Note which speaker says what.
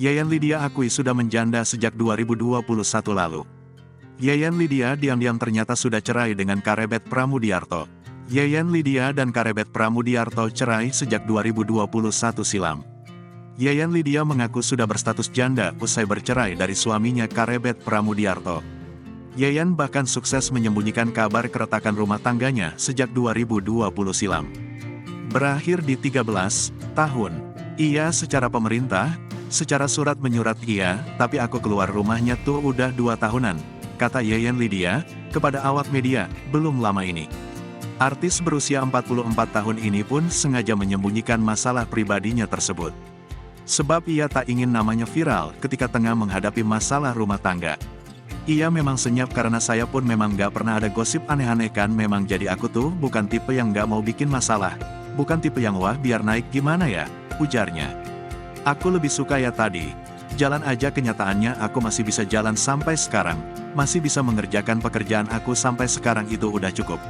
Speaker 1: Yayan Lydia akui sudah menjanda sejak 2021 lalu. Yayan Lydia diam-diam ternyata sudah cerai dengan Karebet Pramudiarto. Yayan Lydia dan Karebet Pramudiarto cerai sejak 2021 silam. Yayan Lydia mengaku sudah berstatus janda usai bercerai dari suaminya Karebet Pramudiarto. Yayan bahkan sukses menyembunyikan kabar keretakan rumah tangganya sejak 2020 silam. Berakhir di 13 tahun. Iya secara pemerintah, secara surat menyurat iya, tapi aku keluar rumahnya tuh udah 2 tahunan, kata Yayan Lydia, kepada awak media, belum lama ini. Artis berusia 44 tahun ini pun sengaja menyembunyikan masalah pribadinya tersebut. Sebab ia tak ingin namanya viral ketika tengah menghadapi masalah rumah tangga. Ia memang senyap karena saya pun memang gak pernah ada gosip aneh-aneh kan, memang jadi aku tuh bukan tipe yang gak mau bikin masalah. Bukan tipe yang wah biar naik gimana ya, ujarnya. Aku lebih suka ya tadi, jalan aja, kenyataannya aku masih bisa jalan sampai sekarang, masih bisa mengerjakan pekerjaan aku sampai sekarang, itu udah cukup.